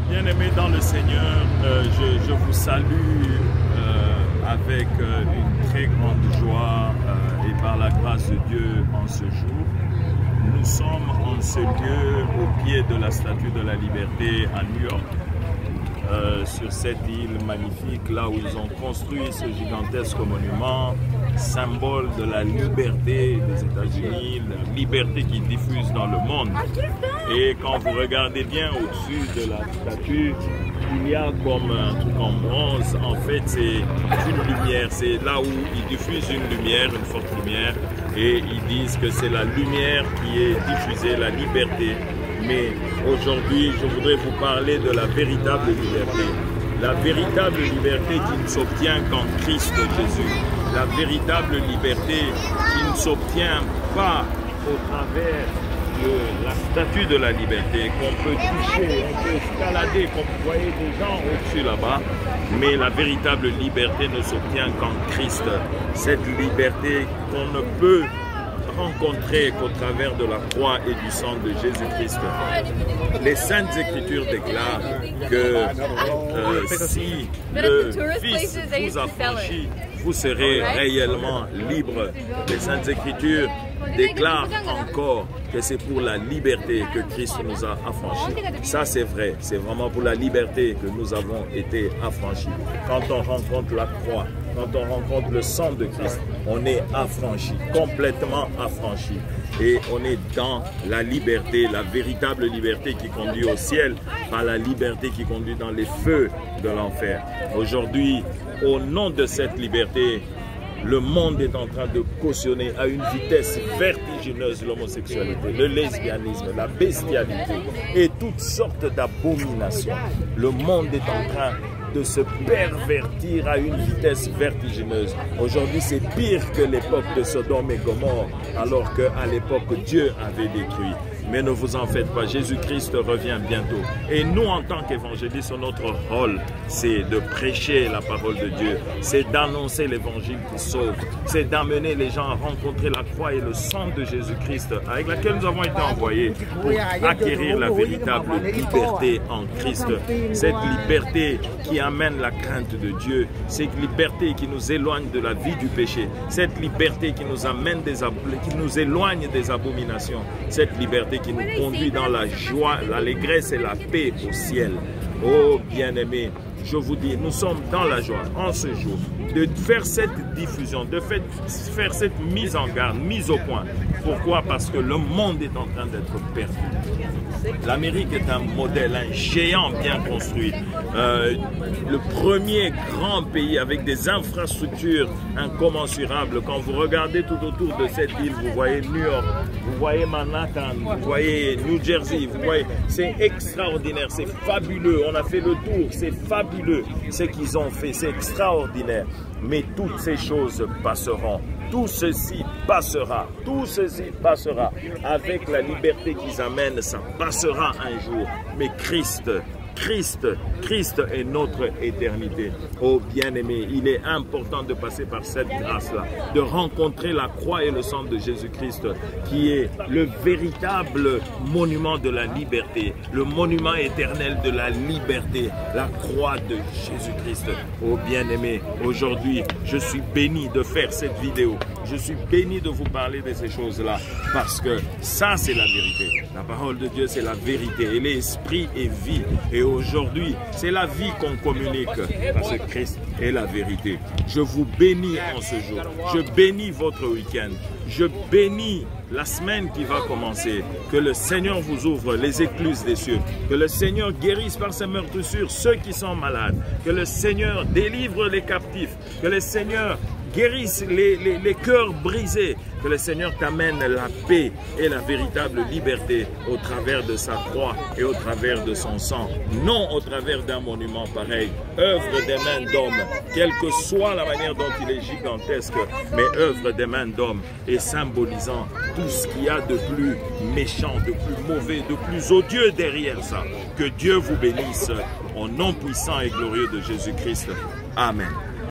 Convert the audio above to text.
Bien-aimés dans le Seigneur, je vous salue avec une très grande joie et par la grâce de Dieu en ce jour. Nous sommes en ce lieu au pied de la Statue de la Liberté à New York, sur cette île magnifique, là où ils ont construit ce gigantesque monument, symbole de la liberté des États-Unis, la liberté qui diffuse dans le monde. Et quand vous regardez bien au-dessus de la statue, il y a comme un truc en bronze. En fait, c'est une lumière. C'est là où ils diffusent une lumière, une forte lumière. Et ils disent que c'est la lumière qui est diffusée, la liberté. Mais aujourd'hui, je voudrais vous parler de la véritable liberté. La véritable liberté qui ne s'obtient qu'en Christ Jésus. La véritable liberté qui ne s'obtient pas au travers de la statue de la liberté, qu'on peut toucher, on peut escalader, comme vous voyez des gens au-dessus là-bas, mais la véritable liberté ne s'obtient qu'en Christ. Cette liberté qu'on ne peut rencontrer qu'au travers de la croix et du sang de Jésus-Christ. Les Saintes Écritures déclarent que si le Fils vous affranchit, vous serez réellement libre. Les Saintes Écritures déclarent encore que c'est pour la liberté que Christ nous a affranchis. Ça, c'est vrai. C'est vraiment pour la liberté que nous avons été affranchis. Quand on rencontre la croix, quand on rencontre le sang de Christ, on est affranchi, complètement affranchi. Et on est dans la liberté, la véritable liberté qui conduit au ciel, pas la liberté qui conduit dans les feux de l'enfer. Aujourd'hui, au nom de cette liberté, le monde est en train de cautionner à une vitesse vertigineuse l'homosexualité, le lesbianisme, la bestialité et toutes sortes d'abominations. Le monde est en train de se pervertir à une vitesse vertigineuse. Aujourd'hui, c'est pire que l'époque de Sodome et Gomorrhe, alors qu'à l'époque, Dieu avait détruit. Mais ne vous en faites pas, Jésus-Christ revient bientôt. Et nous, en tant qu'évangélistes, notre rôle, c'est de prêcher la parole de Dieu. C'est d'annoncer l'évangile qui sauve. C'est d'amener les gens à rencontrer la croix et le sang de Jésus-Christ, avec laquelle nous avons été envoyés pour acquérir la véritable liberté en Christ. Cette liberté qui amène la crainte de Dieu. Cette liberté qui nous éloigne de la vie du péché. Cette liberté qui nous amène qui nous éloigne des abominations. Cette liberté qui nous conduit dans la joie, l'allégresse et la paix au ciel. Oh bien-aimés, je vous dis, nous sommes dans la joie en ce jour de faire cette diffusion, de faire cette mise en garde, mise au point. Pourquoi? Parce que le monde est en train d'être perdu. L'Amérique est un modèle, un géant bien construit. Le premier grand pays avec des infrastructures incommensurables. Quand vous regardez tout autour de cette île, vous voyez New York, vous voyez Manhattan, vous voyez New Jersey, vous voyez, c'est extraordinaire, c'est fabuleux. On a fait le tour, c'est fabuleux ce qu'ils ont fait, c'est extraordinaire. Mais toutes ces choses passeront. Tout ceci passera. Tout ceci passera. Avec la liberté qu'ils amènent, ça passera un jour. Mais Christ est notre éternité. Oh bien-aimé, il est important de passer par cette grâce-là, de rencontrer la croix et le sang de Jésus-Christ, qui est le véritable monument de la liberté, le monument éternel de la liberté, la croix de Jésus-Christ. Oh bien-aimé, aujourd'hui, je suis béni de faire cette vidéo. Je suis béni de vous parler de ces choses-là, parce que ça, c'est la vérité. La parole de Dieu, c'est la vérité. Elle est esprit et vie. Et aujourd'hui, c'est la vie qu'on communique, parce que Christ est la vérité. Je vous bénis en ce jour. Je bénis votre week-end. Je bénis la semaine qui va commencer. Que le Seigneur vous ouvre les écluses des cieux. Que le Seigneur guérisse par ses meurtrissures ceux qui sont malades. Que le Seigneur délivre les captifs. Que le Seigneur guérisse les cœurs brisés. Que le Seigneur t'amène la paix et la véritable liberté au travers de sa croix et au travers de son sang. Non au travers d'un monument pareil. Œuvre des mains d'hommes, quelle que soit la manière dont il est gigantesque, mais œuvre des mains d'hommes et symbolisant tout ce qu'il y a de plus méchant, de plus mauvais, de plus odieux derrière ça. Que Dieu vous bénisse au nom puissant et glorieux de Jésus-Christ. Amen.